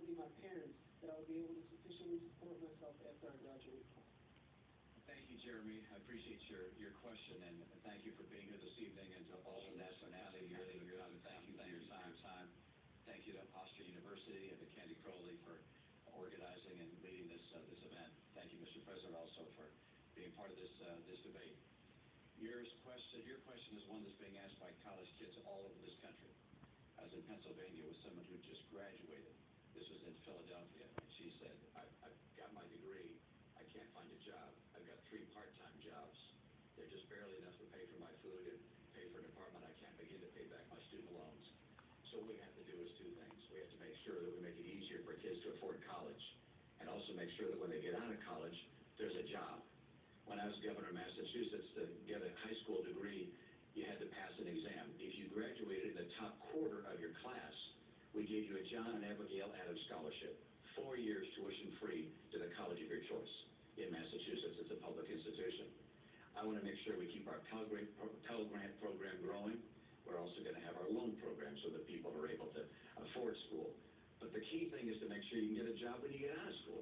to be my parents, that I would be able to sufficiently support myself after I graduate. Thank you, Jeremy. I appreciate your question, and thank you for being here this evening, and to all the nationality here. Thank you for your time. Thank you to Hofstra University and to Candy Crowley for organizing and leading this event. Thank you, Mr. President, also for being part of this debate. Your question is one that's being asked by college kids all over this country. I was in Pennsylvania with someone who just graduated. This was in Philadelphia, and she said, I've got my degree. I can't find a job. I've got 3 part-time jobs. They're just barely enough to pay for my food and pay for an apartment. I can't begin to pay back my student loans. So what we have to do is 2 things. We have to make sure that we make it easier for kids to afford college, and also make sure that when they get out of college, there's a job. When I was governor of Massachusetts, to get a high school degree, you had to pass an exam. If you graduated in the top quarter of your class, we gave you a John and Abigail Adams Scholarship, 4 years tuition free to the college of your choice. In Massachusetts, it's a public institution. I want to make sure we keep our Pell Grant program growing. We're also going to have our loan program so that people are able to afford school. But the key thing is to make sure you can get a job when you get out of school.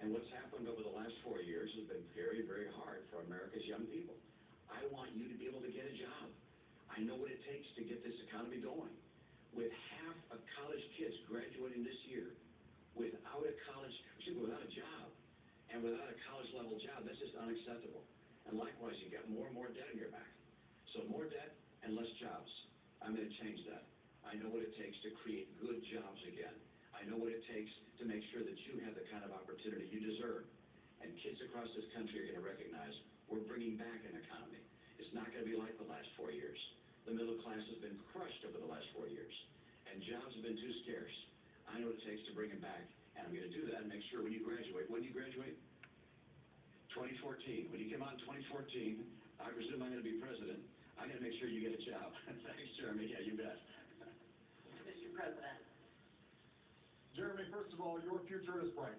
And what's happened over the last 4 years has been very, very hard for America's young people. I want you to be able to get a job. I know what it takes to get this economy going. With half of college kids graduating this year without a job, and without a college-level job, that's just unacceptable. And likewise, you got more and more debt on your back. So more debt and less jobs. I'm going to change that. I know what it takes to create good jobs again. I know what it takes to make sure that you have the kind of opportunity you deserve. And kids across this country are going to recognize we're bringing back an economy. It's not going to be like the last 4 years. The middle class has been crushed over the last 4 years, and jobs have been too scarce. I know what it takes to bring them back, and I'm going to do that and make sure when you graduate, 2014, when you come out in 2014, I presume I'm going to be president, I'm going to make sure you get a job. Thanks, Jeremy. Yeah, you bet. Mr. President. Jeremy, first of all, your future is bright.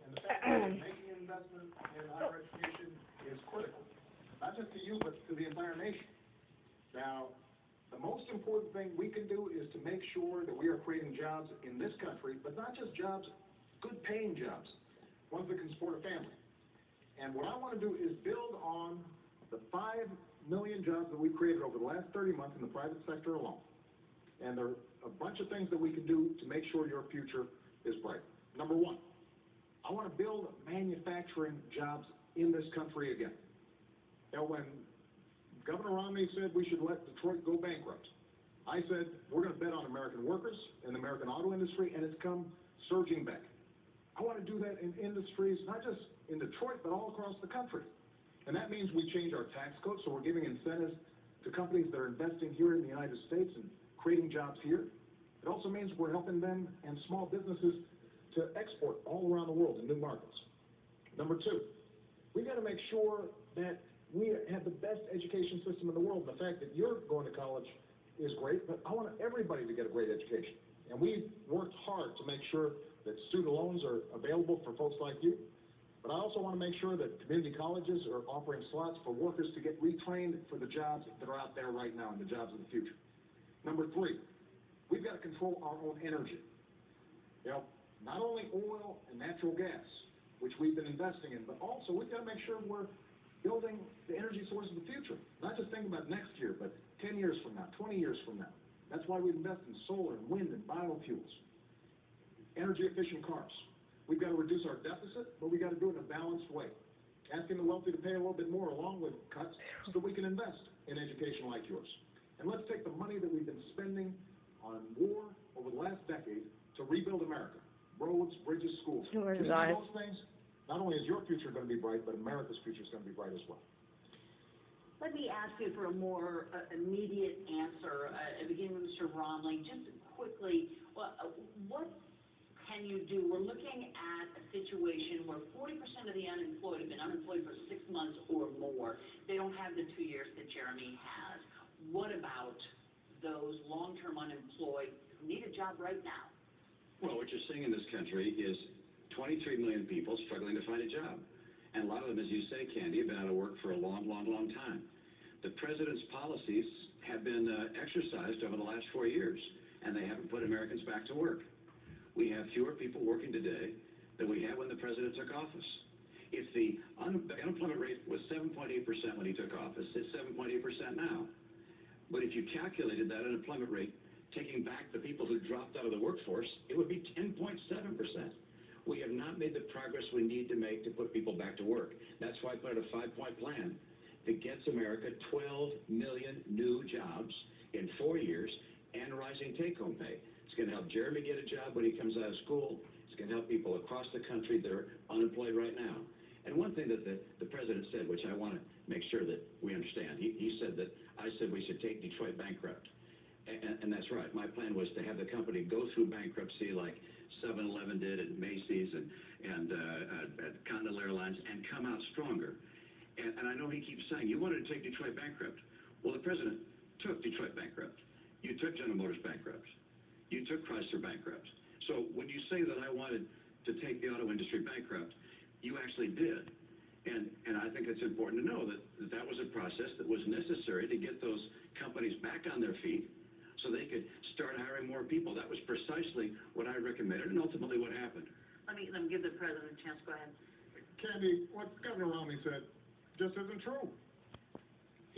And the fact that making an investment in higher education is critical, not just to you, but to the entire nation. Now, the most important thing we can do is to make sure that we are creating jobs in this country, but not just jobs, good-paying jobs, ones that can support a family. And what I want to do is build on the 5 million jobs that we've created over the last 30 months in the private sector alone. And there are a bunch of things that we can do to make sure your future is bright. Number 1, I want to build manufacturing jobs in this country again. Now, when Governor Romney said we should let Detroit go bankrupt, I said we're going to bet on American workers and the American auto industry, and it's come surging back. I want to do that in industries, not just in Detroit, but all across the country. And that means we change our tax code, so we're giving incentives to companies that are investing here in the United States and creating jobs here. It also means we're helping them and small businesses to export all around the world in new markets. Number 2, we've got to make sure that we have the best education system in the world. And the fact that you're going to college is great, but I want everybody to get a great education. And we've worked hard to make sure that student loans are available for folks like you. But I also want to make sure that community colleges are offering slots for workers to get retrained for the jobs that are out there right now and the jobs of the future. Number 3, we've got to control our own energy. You know, not only oil and natural gas, which we've been investing in, but also we've got to make sure we're building the energy source of the future. Not just thinking about next year, but 10 years from now, 20 years from now. That's why we invest in solar and wind and biofuels. Energy efficient cars. We've got to reduce our deficit, but we've got to do it in a balanced way. Asking the wealthy to pay a little bit more along with cuts so that we can invest in education like yours. And let's take the money that we've been spending on war over the last decade to rebuild America. Roads, bridges, schools. Can you do those things? Not only is your future going to be bright, but America's future is going to be bright as well. Let me ask you for a more immediate answer, beginning with Mr. Romney. Just quickly, what can you do? We're looking at a situation where 40% of the unemployed have been unemployed for 6 months or more. They don't have the 2 years that Jeremy has. What about those long-term unemployed who need a job right now? Well, what you're seeing in this country is 23 million people struggling to find a job. And a lot of them, as you say, Candy, have been out of work for a long, long, long time. The president's policies have been exercised over the last 4 years, and they haven't put Americans back to work. We have fewer people working today than we had when the president took office. If the unemployment rate was 7.8% when he took office, it's 7.8% now. But if you calculated that unemployment rate, taking back the people who dropped out of the workforce, it would be 10.7%. We have not made the progress we need to make to put people back to work. That's why I put out a 5-point plan that gets America 12 million new jobs in 4 years and rising take-home pay. It's going to help Jeremy get a job when he comes out of school. It's going to help people across the country that are unemployed right now. And one thing that the president said, which I want to make sure that we understand, he said that I said we should take Detroit bankrupt. And that's right. My plan was to have the company go through bankruptcy like 7-Eleven did at Macy's and Continental Airlines and come out stronger. And I know he keeps saying, you wanted to take Detroit bankrupt. Well, the president took Detroit bankrupt. You took General Motors bankrupt. You took Chrysler bankrupt. So when you say that I wanted to take the auto industry bankrupt, you actually did. And I think it's important to know that that was a process that was necessary to get those companies back on their feet so they could start hiring more people. That was precisely what I recommended and ultimately what happened. Let me give the president a chance. Go ahead. Candy, what Governor Romney said just isn't true.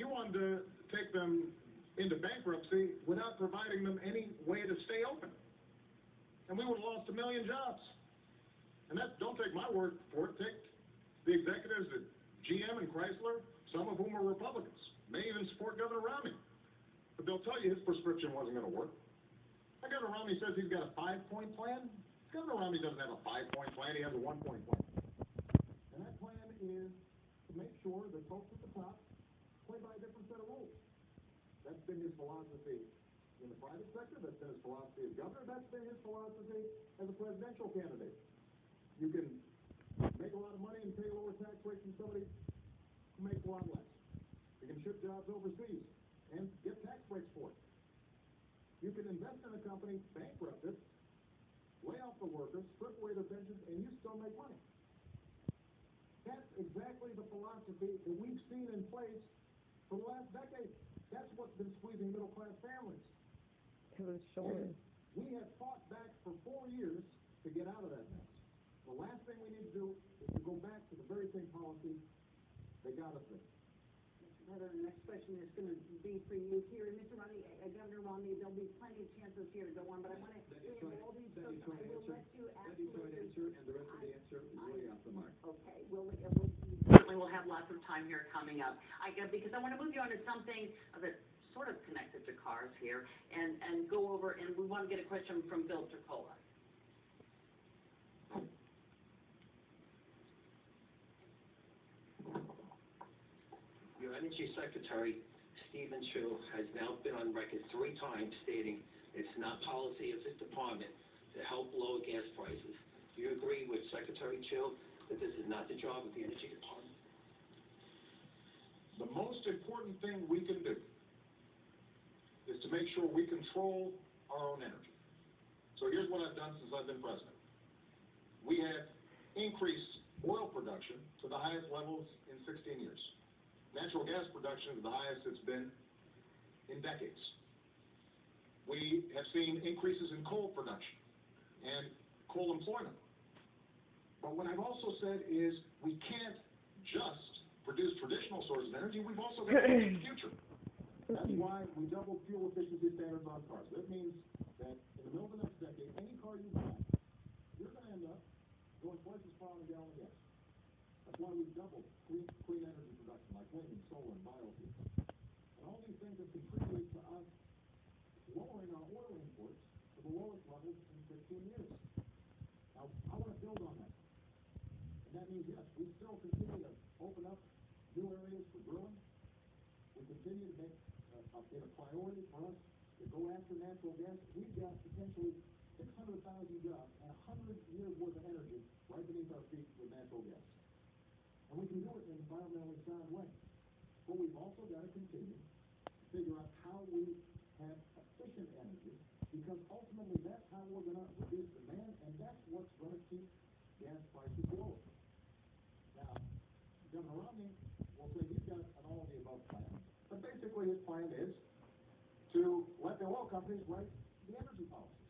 He wanted to take them into bankruptcy without providing them any way to stay open. And we would have lost 1 million jobs. And don't take my word for it. Take the executives at GM and Chrysler, some of whom are Republicans, may even support Governor Romney. But they'll tell you his prescription wasn't going to work. Now, Governor Romney says he's got a 5-point plan. Governor Romney doesn't have a 5-point plan. He has a 1-point plan. And that plan is to make sure that folks at the top play by a different set of rules. That's been his philosophy in the private sector. That's been his philosophy as governor. That's been his philosophy as a presidential candidate. You can make a lot of money and pay a lower tax rate than somebody who makes a lot less. You can ship jobs overseas and get tax breaks for it. You can invest in a company, bankrupt it, lay off the workers, strip away their pensions, and you still make money. That's exactly the philosophy that we've seen in place for the last decade. That's what's been squeezing middle-class families. We have fought back for 4 years to get out of that mess. The last thing we need to do is to go back to the very same policy that got us there. The next question is going to be for you here. Mr. Romney, Governor Romney, there'll be plenty of chances here to go on, but I want to all these folks, I will let you absolutely answer, and the rest of the answer is way off the mark. Okay, certainly we'll have lots of time here coming up. Because I want to move you on to something that's sort of connected to cars here, and go over, and we want to get a question from Bill Turcola. Your Energy Secretary, Stephen Chu, has now been on record 3 times stating it's not policy of his department to help lower gas prices. Do you agree with Secretary Chu that this is not the job of the Energy Department? The most important thing we can do is to make sure we control our own energy. So here's what I've done since I've been president. We have increased oil production to the highest levels in 16 years. Natural gas production is the highest it's been in decades. We have seen increases in coal production and coal employment. But what I've also said is we can't just produce traditional sources of energy, we've also got to look at the future. That's why we doubled fuel efficiency standards on cars. That means that in the middle of the next decade, any car you buy, you're going to end up going twice as far on a gallon of gas. That's why we've doubled clean energy production, like wind and solar and biofuels. And all these things have contributed to us lowering our oil imports to the lowest levels in 15 years. Now, I want to build on that. And that means, yes, we still continue to open up new areas for drilling. We continue to make it a priority for us to go after natural gas. We've got potentially 600,000 jobs and 100 years worth of energy right beneath our feet with natural gas. And we can do it in an environmentally sound way. But we've also got to continue to figure out how we have efficient energy, because ultimately that's how we're going to reduce demand, and that's what's going to keep gas prices low. Now, Governor Romney will say he's got an all-of-the-above plan, but basically his plan is to let the oil companies write the energy policy.